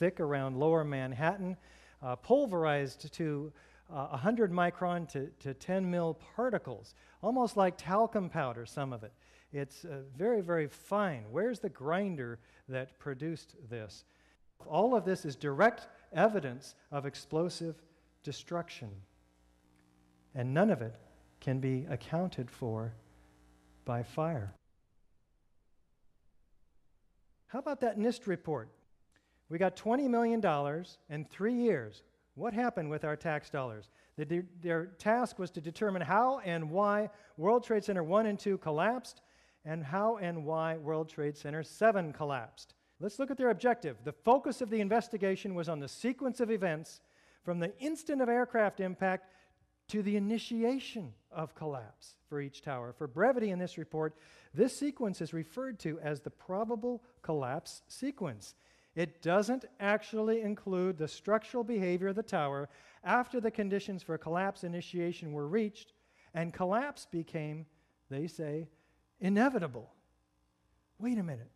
thick around lower Manhattan, pulverized to 100 micron to 10 mil particles, almost like talcum powder, some of it. It's very, very fine. Where's the grinder that produced this? All of this is direct evidence of explosive destruction, and none of it can be accounted for by fire. How about that NIST report? We got $20 million in 3 years. What happened with our tax dollars? Their task was to determine how and why World Trade Center 1 and 2 collapsed, and how and why World Trade Center 7 collapsed. Let's look at their objective. The focus of the investigation was on the sequence of events from the instant of aircraft impact to the initiation of collapse for each tower. For brevity in this report, this sequence is referred to as the probable collapse sequence. It doesn't actually include the structural behavior of the tower after the conditions for collapse initiation were reached, and collapse became, they say, inevitable. Wait a minute.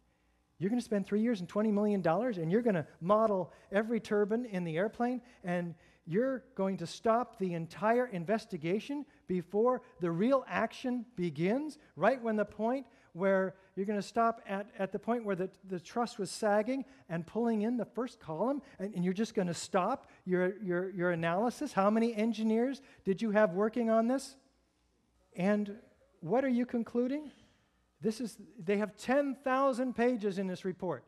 You're going to spend 3 years and $20 million, and you're going to model every turbine in the airplane, and you're going to stop the entire investigation before the real action begins, right when the point where you're going to stop at the point where the truss was sagging and pulling in the first column, and you're just going to stop your analysis. How many engineers did you have working on this? And what are you concluding? They have 10,000 pages in this report.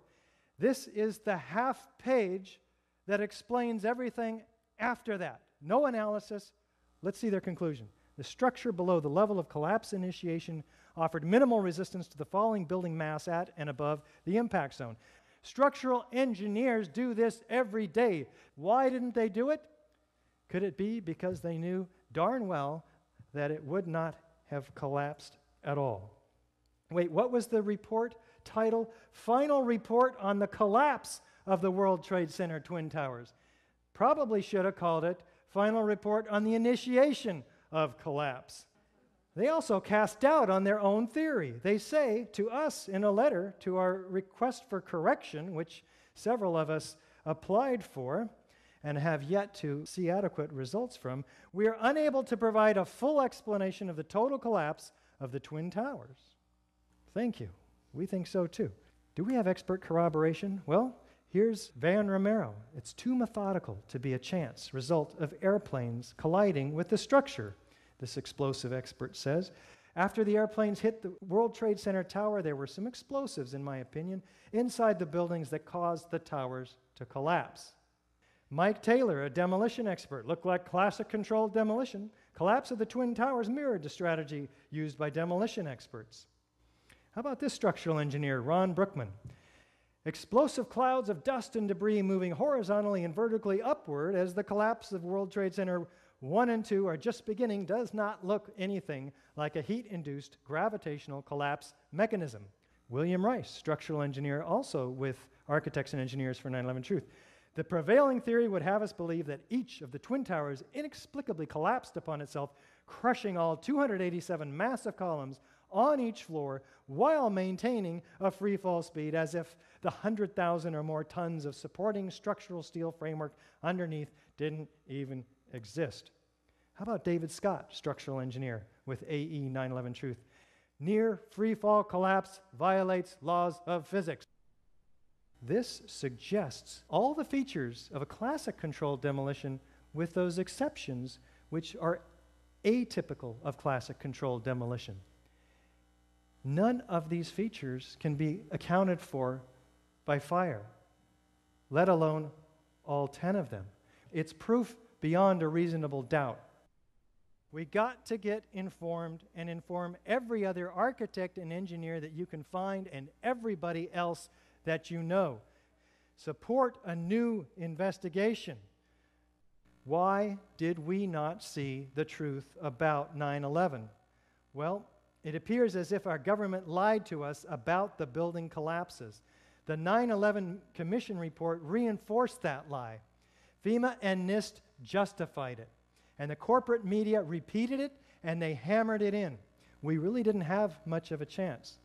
This is the half page that explains everything after that. No analysis. Let's see their conclusion. The structure below the level of collapse initiation offered minimal resistance to the falling building mass at and above the impact zone. Structural engineers do this every day. Why didn't they do it? Could it be because they knew darn well that it would not have collapsed at all? Wait, what was the report title? Final Report on the Collapse of the World Trade Center Twin Towers. Probably should have called it Final Report on the Initiation of Collapse. They also cast doubt on their own theory. They say to us in a letter to our request for correction, which several of us applied for and have yet to see adequate results from, we are unable to provide a full explanation of the total collapse of the Twin Towers. Thank you. We think so too. Do we have expert corroboration? Well, here's Van Romero. It's too methodical to be a chance result of airplanes colliding with the structure, this explosive expert says. After the airplanes hit the World Trade Center tower, there were some explosives, in my opinion, inside the buildings that caused the towers to collapse. Mike Taylor, a demolition expert, looked like classic controlled demolition. Collapse of the Twin Towers mirrored the strategy used by demolition experts. How about this structural engineer, Ron Brookman? Explosive clouds of dust and debris moving horizontally and vertically upward as the collapse of World Trade Center 1 and 2 are just beginning does not look anything like a heat-induced gravitational collapse mechanism. William Rice, structural engineer, also with Architects and Engineers for 9/11 Truth. The prevailing theory would have us believe that each of the Twin Towers inexplicably collapsed upon itself, crushing all 287 massive columns on each floor while maintaining a free fall speed as if the 100,000 or more tons of supporting structural steel framework underneath didn't even exist. How about David Scott, structural engineer with AE 9/11 Truth? Near free fall collapse violates laws of physics. This suggests all the features of a classic controlled demolition with those exceptions which are atypical of classic controlled demolition. None of these features can be accounted for by fire, let alone all 10 of them. It's proof beyond a reasonable doubt. We got to get informed and inform every other architect and engineer that you can find and everybody else that you know. Support a new investigation. Why did we not see the truth about 9/11? Well, it appears as if our government lied to us about the building collapses. The 9/11 Commission report reinforced that lie. FEMA and NIST justified it. And the corporate media repeated it, and they hammered it in. We really didn't have much of a chance.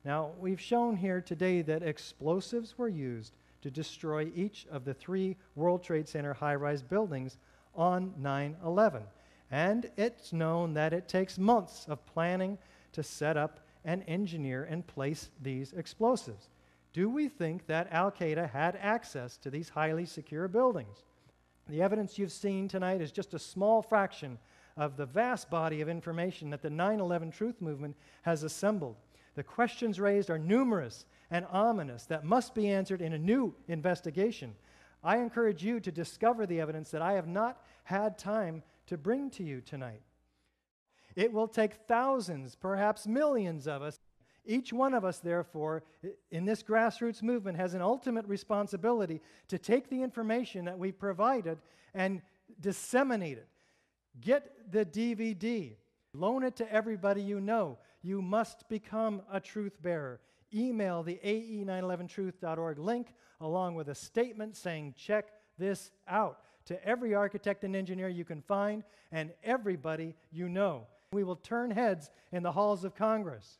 Now, we've shown here today that explosives were used to destroy each of the 3 World Trade Center high-rise buildings on 9/11. And it's known that it takes months of planning to set up and engineer and place these explosives. Do we think that Al-Qaeda had access to these highly secure buildings? The evidence you've seen tonight is just a small fraction of the vast body of information that the 9/11 Truth Movement has assembled. The questions raised are numerous and ominous that must be answered in a new investigation. I encourage you to discover the evidence that I have not had time to bring to you tonight. It will take thousands, perhaps millions of us. Each one of us, therefore, in this grassroots movement has an ultimate responsibility to take the information that we provided and disseminate it. Get the DVD. Loan it to everybody you know. You must become a truth bearer. Email the ae911truth.org link along with a statement saying, check this out, to every architect and engineer you can find and everybody you know. We will turn heads in the halls of Congress.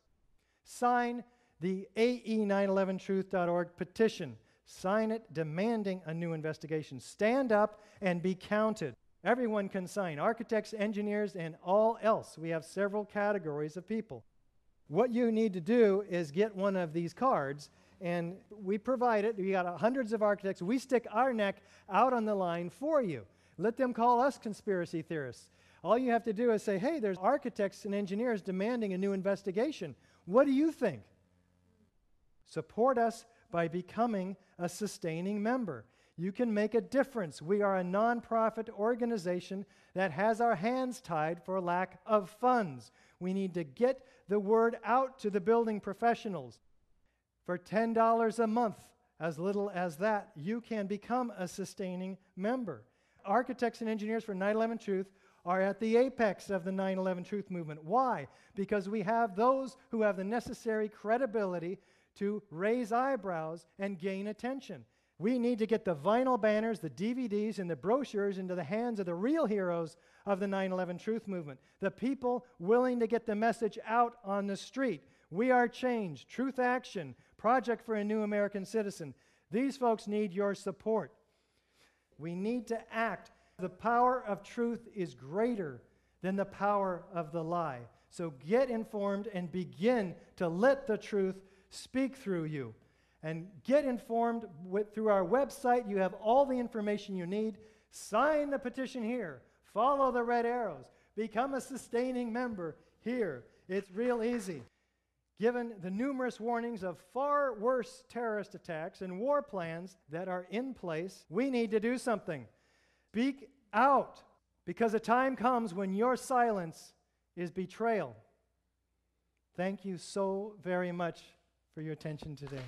Sign the ae911truth.org petition. Sign it demanding a new investigation. Stand up and be counted. Everyone can sign, architects, engineers, and all else. We have several categories of people. What you need to do is get one of these cards, and we provide it. We got hundreds of architects. We stick our neck out on the line for you. Let them call us conspiracy theorists. All you have to do is say, hey, there's architects and engineers demanding a new investigation. What do you think? Support us by becoming a sustaining member. You can make a difference. We are a nonprofit organization that has our hands tied for lack of funds. We need to get the word out to the building professionals. For $10 a month, as little as that, you can become a sustaining member. Architects and engineers for 9/11 Truth are at the apex of the 9/11 Truth movement. Why? Because we have those who have the necessary credibility to raise eyebrows and gain attention. We need to get the vinyl banners, the DVDs, and the brochures into the hands of the real heroes of the 9/11 Truth movement, the people willing to get the message out on the street. We Are Change, Truth Action, Project for a New American Citizen. These folks need your support. We need to act. The power of truth is greater than the power of the lie. So get informed and begin to let the truth speak through you. And get informed through our website. You have all the information you need. Sign the petition here. Follow the red arrows. Become a sustaining member here. It's real easy. Given the numerous warnings of far worse terrorist attacks and war plans that are in place, we need to do something. Speak out, because a time comes when your silence is betrayal. Thank you so very much for your attention today.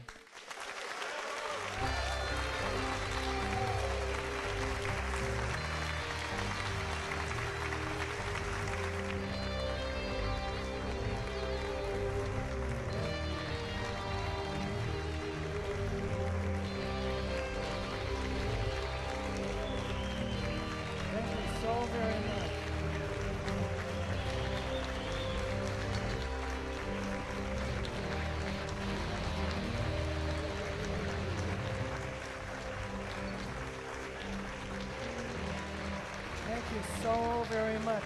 Thank you so very much.